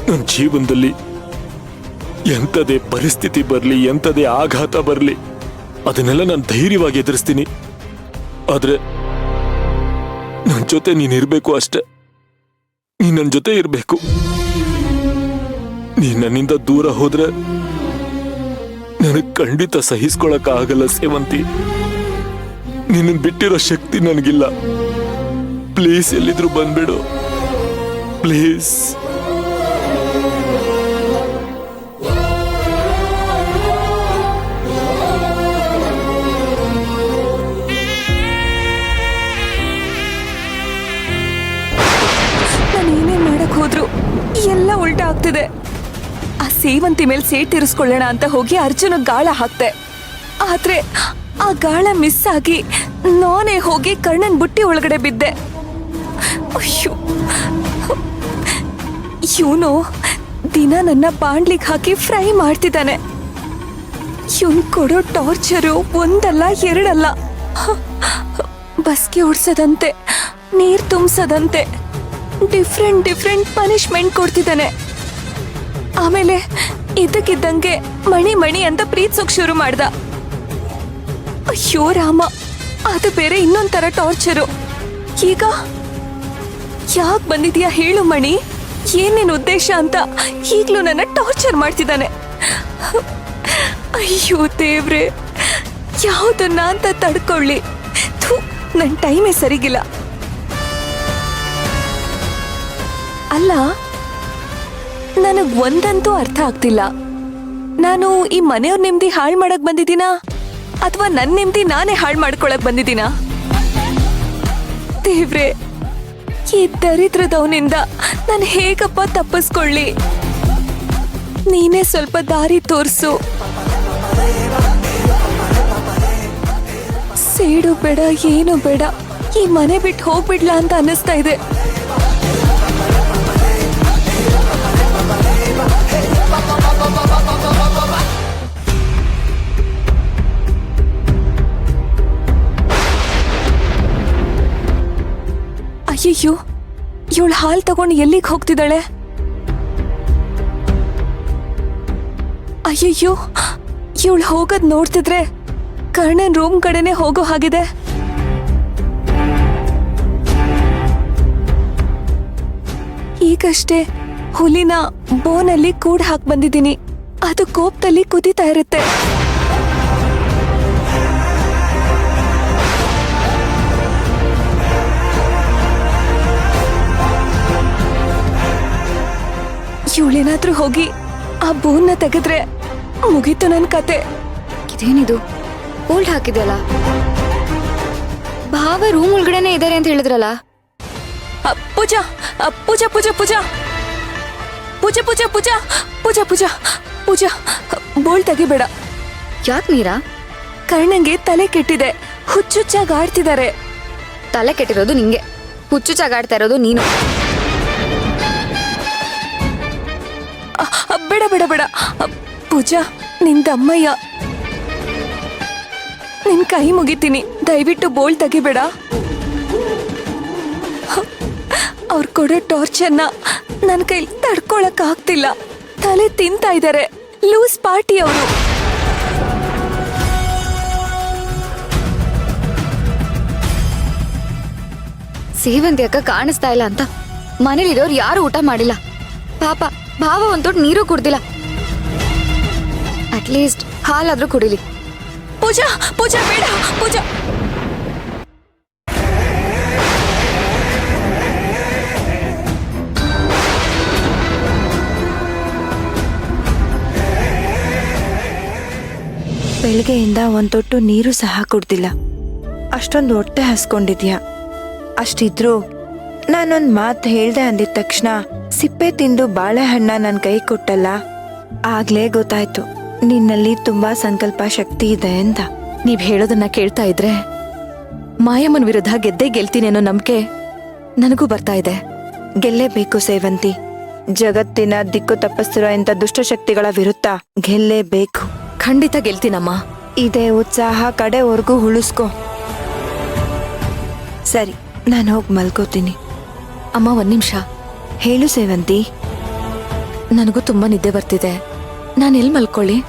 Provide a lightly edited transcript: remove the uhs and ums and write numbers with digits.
ನನ್ನ ಜೀವನದಲ್ಲಿ ಎಂಥದೇ ಪರಿಸ್ಥಿತಿ ಬರಲಿ, ಎಂಥದೇ ಆಘಾತ ಬರಲಿ, ಅದನ್ನೆಲ್ಲ ನಾನು ಧೈರ್ಯವಾಗಿ ಎದುರಿಸ್ತೀನಿ. ಆದ್ರೆ ನನ್ನ ಜೊತೆ ನೀನಿರ್ಬೇಕು ಅಷ್ಟೆ. ನೀನ್ ನನ್ನ ಜೊತೆ ಇರ್ಬೇಕು. ನೀನ್ ನನ್ನಿಂದ ದೂರ ಹೋದ್ರೆ ನನಗ್ ಖಂಡಿತ ಸಹಿಸ್ಕೊಳಕ್ ಆಗಲ್ಲ ಸೇವಂತಿ. ನಿನ್ನ ಬಿಟ್ಟಿರೋ ಶಕ್ತಿ ನನಗಿಲ್ಲ. ಪ್ಲೀಸ್ ಎಲ್ಲಿದ್ರು ಬಂದ್ಬಿಡು, ಪ್ಲೀಸ್. ನಾನೇನೇ ಮಾಡಕ್ ಹೋದ್ರು ಎಲ್ಲ ಉಲ್ಟಾ ಆಗ್ತಿದೆ. ಆ ಸೇವಂತಿ ಮೇಲೆ ಸೇಟ್ ತೀರಿಸ್ಕೊಳ್ಳೋಣ ಅಂತ ಹೋಗಿ ಅರ್ಜುನ ಗಾಳ ಹಾಕ್ತೆ. ಆದ್ರೆ ಆ ಗಾಳ ಮಿಸ್ ಆಗಿ ನಾನೇ ಹೋಗಿ ಕರ್ಣನ್ ಬುಟ್ಟಿ ಒಳಗಡೆ ಬಿದ್ದೆ. ಅಯ್ಯೋ, ಇವನು ದಿನ ನನ್ನ ಬಾಂಡ್ಲಿಗೆ ಹಾಕಿ ಫ್ರೈ ಮಾಡ್ತಿದ್ದಾನೆ. ಇವನ್ ಕೊಡೋ ಟಾರ್ಚರು ಒಂದಲ್ಲ ಎರಡಲ್ಲ. ಬಸ್ಗೆ ಓಡಿಸೋದಂತೆ, ನೀರ್ ತುಂಬಿಸೋದಂತೆ, ಡಿಫ್ರೆಂಟ್ ಪನಿಷ್ಮೆಂಟ್ ಕೊಡ್ತಿದ್ದಾನೆ. ಆಮೇಲೆ ಇದ್ದಕ್ಕಿದ್ದಂಗೆ ಮಣಿ ಅಂತ ಪ್ರೀತಿಸೋಕ್ ಶುರು ಮಾಡ್ದ. ಅಯ್ಯೋ ರಾಮ, ಅದು ಬೇರೆ ಇನ್ನೊಂಥರ ಟಾರ್ಚರು. ಈಗ ಯಾಕೆ ಬಂದಿದ್ಯಾ ಹೇಳು ಮಣಿ, ಏನೇನ್ ಉದ್ದೇಶ ಅಂತ ಈಗ್ಲೂ ನನ್ನ ಟಾರ್ಚರ್ ಮಾಡ್ತಿದ್ದಾನೆ. ಅಯ್ಯೋ ದೇವ್ರೆ, ಯಾವುದನ್ನ ಅಂತ ತಡ್ಕೊಳ್ಳಿ. ನನ್ನ ಟೈಮೇ ಸರಿಗಿಲ್ಲ. ಅಲ್ಲ, ನನಗ್ ಒಂದಂತೂ ಅರ್ಥ ಆಗ್ತಿಲ್ಲ. ನಾನು ಈ ಮನೆಯವ್ರ ನೆಮ್ಮದಿ ಹಾಳು ಮಾಡಕ್ ಬಂದಿದ್ದೀನಾ ಅಥವಾ ನನ್ನ ನೆಮ್ಮದಿ ನಾನೇ ಹಾಳು ಮಾಡ್ಕೊಳಕ್ ಬಂದಿದ್ದೀನಾ? ದೇವ್ರೆ, ಈ ದರಿದ್ರದವನಿಂದ ನಾನು ಹೇಗಪ್ಪ ತಪ್ಪಿಸ್ಕೊಳ್ಳಿ? ನೀನೇ ಸ್ವಲ್ಪ ದಾರಿ ತೋರ್ಸು. ಸೇಡು ಬೇಡ, ಏನು ಬೇಡ, ಈ ಮನೆ ಬಿಟ್ಟು ಹೋಗ್ಬಿಡ್ಲಾ ಅಂತ ಅನ್ನಿಸ್ತಾ ಇದೆ. ಅಯ್ಯಯ್ಯೋ, ಇವಳು ಹಾಲು ತಗೊಂಡು ಎಲ್ಲಿಗೆ ಹೋಗ್ತಿದ್ದಾಳೆ? ಅಯ್ಯಯ್ಯೋ, ಇವಳು ಹೋಗೋದ್ ನೋಡ್ತಿದ್ರೆ ಕರ್ಣನ್ ರೂಮ್ ಕಡೆನೆ ಹೋಗೋ ಹಾಗಿದೆ. ಈಗಷ್ಟೇ ಹುಲಿನ ಬೋನಲ್ಲಿ ಕೂಡ್ ಹಾಕ್ ಬಂದಿದ್ದೀನಿ. ಅದು ಕೋಪದಲ್ಲಿ ಕುದಿತಾ ಇರುತ್ತೆ. ಇವಳೇನಾದ್ರೂ ಹೋಗಿ ಆ ಬೋನ್ನ ತೆಗೆದ್ರೆ ಮುಗೀತು ನನ್ ಕತೆ. ಇದೇನಿದು ಹೋಲ್ಡ್ ಹಾಕಿದ್ಯಲ್ಲ? ಭಾವ ರೂಮ್ ಒಳಗಡೆನೆ ಇದಾರೆ ಅಂತ ಹೇಳಿದ್ರಲ್ಲ. ಪೂಜಾ ಪೂಜಾ ಪೂಜಾ ಪೂಜಾ ಪೂಜಾ ಪೂಜಾ ಪೂಜಾ ಪೂಜಾ ಪೂಜಾ ಪೂಜಾ ಬೋಳ್ ತೆಗಿಬೇಡ. ಯಾಕೆ ಮೀರಾ? ಕರ್ಣಂಗೆ ತಲೆ ಕೆಟ್ಟಿದೆ, ಹುಚ್ಚುಚ್ಚಾಗಿ ಆಡ್ತಿದ್ದಾರೆ. ತಲೆ ಕೆಟ್ಟಿರೋದು ನಿಂಗೆ, ಹುಚ್ಚು ಚಾಗಾಡ್ತಾ ಇರೋದು ನೀನು. ಬೇಡ ಬೇಡ ಬೇಡ ಪೂಜಾ, ನಿಂದಮ್ಮಯ್ಯ, ನಿನ್ ಕೈ ಮುಗಿತೀನಿ, ದಯವಿಟ್ಟು ಬೋಳ್ ತೆಗಿಬೇಡ. ಅವ್ರು ಕೊಡೋ ಟಾರ್ಚರ್ನ ನನ್ನ ಕೈಲಿ ತಡ್ಕೊಳಕ್ ಆಗ್ತಿಲ್ಲ. ತಲೆ ತಿಂತಾ ಇದ್ದಾರೆ. ಲೂಸ್ ಪಾರ್ಟಿ ಅವರು. ಸೇವಂತಿ ಅಕ್ಕ ಕಾಣಿಸ್ತಾ ಇಲ್ಲ ಅಂತ ಮನೇಲಿರೋರು ಯಾರು ಊಟ ಮಾಡಿಲ್ಲ. ಪಾಪ ಭಾವ ಒಂದ್ ತೊಟ್ಟು ನೀರು ಕುಡ್ದಿಲ್ಲ. ಅಟ್ಲೀಸ್ಟ್ ಹಾಲಾದ್ರೂ ಕುಡಿಲಿ. ಪೂಜಾ ಪೂಜಾ ಬೇಡ ಪೂಜಾ. ಬೆಳಗ್ಗೆಯಿಂದ ಒಂದ್ ತೊಟ್ಟು ನೀರು ಸಹ ಕುಡ್ದಿಲ್ಲ. ಅಷ್ಟೊಂದು ಹೊಟ್ಟೆ ಹಸ್ಕೊಂಡಿದ್ಯಾ? ಅಷ್ಟಿದ್ರು ನಾನೊಂದ್ ಮಾತು ಹೇಳ್ದೆ ಅಂದಿದ ತಕ್ಷಣ ಸಿಪ್ಪೆ ತಿಂದು ಬಾಳೆಹಣ್ಣ ನನ್ ಕೈ ಕೊಟ್ಟಲ್ಲ, ಆಗ್ಲೇ ಗೊತ್ತಾಯ್ತು ನಿನ್ನಲ್ಲಿ ತುಂಬಾ ಸಂಕಲ್ಪ ಶಕ್ತಿ ಇದೆ ಅಂತ. ನೀವ್ ಹೇಳೋದನ್ನ ಕೇಳ್ತಾ ಇದ್ರೆ ಮಾಯಮ್ಮನ್ ವಿರುದ್ಧ ಗೆದ್ದೇ ಗೆಲ್ತೀನಿ ಅನ್ನೋ ನಂಬಿಕೆ ನನಗೂ ಬರ್ತಾ ಇದೆ. ಗೆಲ್ಲೇಬೇಕು ಸೇವಂತಿ. ಜಗತ್ತಿನ ದಿಕ್ಕು ತಪ್ಪಿಸ್ತಿರೋ ಇಂಥ ದುಷ್ಟಶಕ್ತಿಗಳ ವಿರುದ್ಧ ಗೆಲ್ಲೇಬೇಕು. ಖಂಡಿತ ಗೆಲ್ತೀನಮ್ಮ. ಇದೇ ಉತ್ಸಾಹ ಕಡೆವರೆಗೂ ಉಳಿಸ್ಕೊ. ಸರಿ, ನಾನು ಹೋಗಿ ಮಲ್ಕೋತೀನಿ. ಅಮ್ಮ, ಒಂದ್ ನಿಮಿಷ. ಹೇಳು ಸೇವಂತಿ. ನನಗೂ ತುಂಬಾ ನಿದ್ದೆ ಬರ್ತಿದೆ. ನಾನು ಎಲ್ಲಿ ಮಲ್ಕೊಳ್ಳಿ?